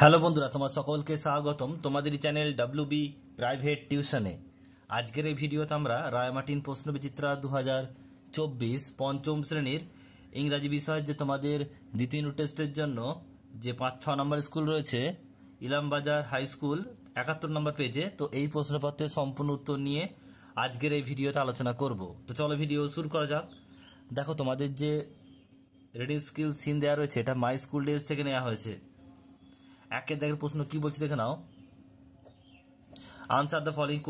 Hello বন্ধুরা, তোমার সকলকে স্বাগতম তোমাদের চ্যানেল WB প্রাইভেট টিউশনে। আজকের এই ভিডিওতে আমরা রায়মার্টিন প্রশ্নবিচিত্রা 2024 পঞ্চম শ্রেণীর ইংরাজি বিষয় যে তোমাদের দ্বিতীয় ইউনিট টেস্টের জন্য যে 5-6 নম্বর স্কুল রয়েছে ইলামবাজার হাই স্কুল 71 নম্বর পেজে, তো এই প্রশ্নপত্রের সম্পূর্ণ উত্তর নিয়ে আজকের এই ভিডিওতে আলোচনা করব। তো চলো ভিডিও শুরু করা যাক। দেখো তোমাদের যে রিডিং স্কিল সিন দেওয়া রয়েছে এটা মাই স্কুল ডেজ থেকে নেওয়া হয়েছে। একের দেখের প্রশ্ন কি বলছে দেখে নাও। Answer the following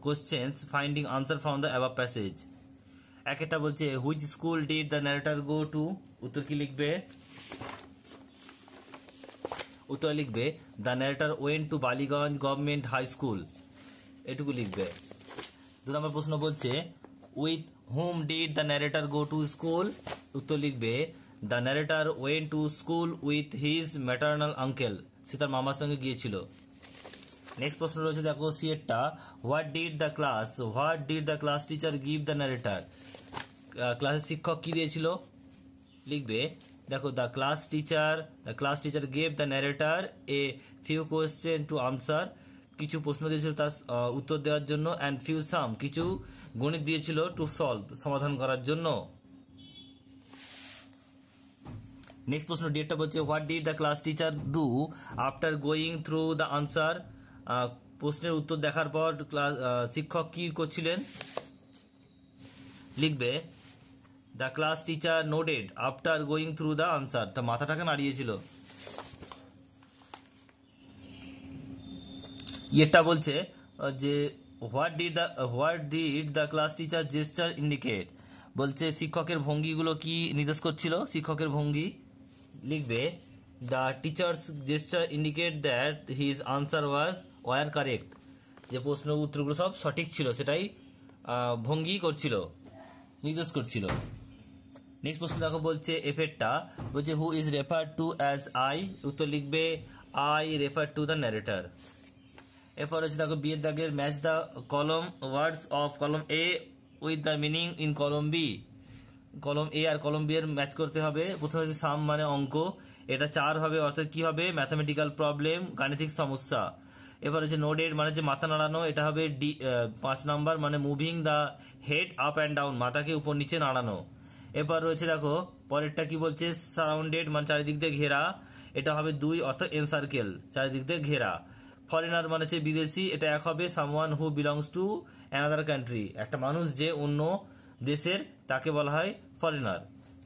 questions finding answer from the above passage. একটা বলছে which school did the narrator go to, উত্তর কি লিখবে? উত্তর লিখবে the narrator went to Ballygunge government high school, এটুকু লিখবে। 2 নম্বর প্রশ্ন বলছে with whom did the narrator go to school, উত্তর লিখবে the narrator went to school with his maternal uncle, সে তার মামার সঙ্গে গিয়েছিল। নেক্সট প্রশ্ন রয়েছে দেখো সিএরটা, what did the class teacher give the narrator, ক্লাসের শিক্ষক কি দিয়েছিল? লিখবে দেখো the class teacher gave the narrator a few question to answer, কিছু প্রশ্ন দিয়েছিল তার উত্তর দেওয়ার জন্য, অ্যান্ড ফিউ সাম, কিছু গণিত দিয়েছিল টু সলভ, সমাধান করার জন্য। নেক্সট প্রশ্ন ডিটা বলছে what did the class teacher do after going through the answer, প্রশ্নের উত্তর দেখার পর শিক্ষক কি করছিলেন? লিখবে the class teacher nodded after going through the answer, তা মাথাটাকে নাড়িয়েছিল। এটা বলছে যে what did the class teacher gesture indicate, বলছে শিক্ষকের ভঙ্গিগুলো কি নির্দেশ করছিল? শিক্ষকের ভঙ্গি লিখবে the teachers gesture indicate that his answer were correct, যে প্রশ্ন উত্তরগুলো সব সঠিক ছিল সেটাই ভঙ্গি করছিল, নির্দেশ করছিল। নেক্সট প্রশ্ন দেখো বলছে এফেরটা বলছে who is refer to as I, উত্তর লিখবে I refer to the narrator. এরপর হচ্ছে দেখো বিয়ের দাগের ম্যাচ দ্য কলম words of column A with the meaning in column B, column A আর কলম বি এর ম্যাচ করতে হবে। প্রথমে হচ্ছে সাম মানে অঙ্ক, এটা 4 হবে, অর্থাৎ কি হবে? ম্যাথামেটিক্যাল প্রবলেম, গাণিতিক সমস্যা। এবার হচ্ছে নোডেড মানে যে মাথা নাড়ানো, এটা হবে 5 নাম্বার, মানে moving the head up and down, মাথাকে উপর নিচে নাড়ানো। এবার রয়েছে দেখো পরেরটা কি বলছে সারাউন্ডেড মানে চারিদিক দিয়ে ঘেরা, এটা হবে 2, অর্থাৎ এনসার্কেল, চারিদিক দিয়ে ঘেরা। ফরেনার মানে হচ্ছে বিদেশি, এটা 1 হবে, someone who belongs to another country, একটা মানুষ যে অন্য দেশের তাকে বলা হয় ফরেনার।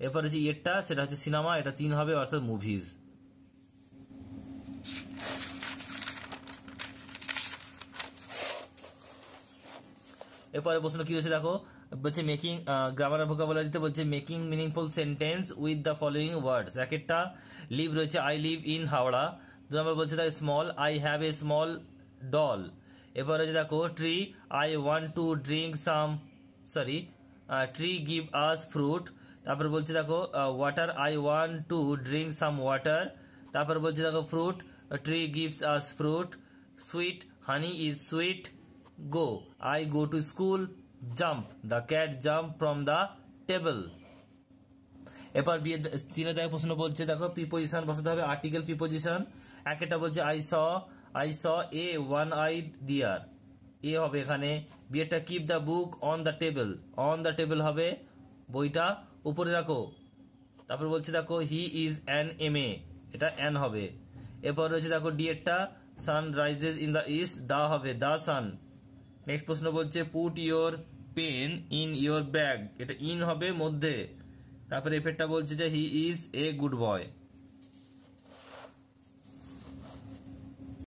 এরপর হচ্ছে ইয়েরটা সেটা হচ্ছে সিনেমা, এটা 3 হবে, অর্থাৎ মুভিজ। এরপরে প্রশ্ন কি হচ্ছে দেখো বলছে মেকিং গ্রামার ভোকাবুলারিতে বলছে making meaningful sentence with the following ওয়ার্ডস। একটা লিভ রয়েছে আই লিভ ইন হাওড়া। 2 নম্বর বলছে দেখো small I have a small doll. এরপর হচ্ছে দেখো tree I want to drink some tree give us fruit. তারপর বলছে দেখো water I want to drink some water. তারপর বলছে দেখো fruit tree gives us fruit. Sweet honey is sweet. Go I go to school. Jump the cat jump from the table. এরপর বিয়ে 3 দেখো প্রশ্ন বলছে দেখো প্রিপোজিশন বসাতে হবে, আর্টিকেল প্রিপোজিশন। একটা বলছে I saw a one-eyed deer, এ হবে এখানে। বিয়েটা keep the book on the table হবে, বইটা উপরে রাখো। তারপর বলছে দেখো হি ইজ অ্যান MA, এটা অ্যান হবে। এরপর রয়েছে দেখো ডিএরটা sun rises in the east, the হবে দা সান। নেক্সট প্রশ্ন বলছে put your pen in your bag, এটা ইন হবে মধ্যে। তারপরে এফেরটা বলছে যে he is a good boy.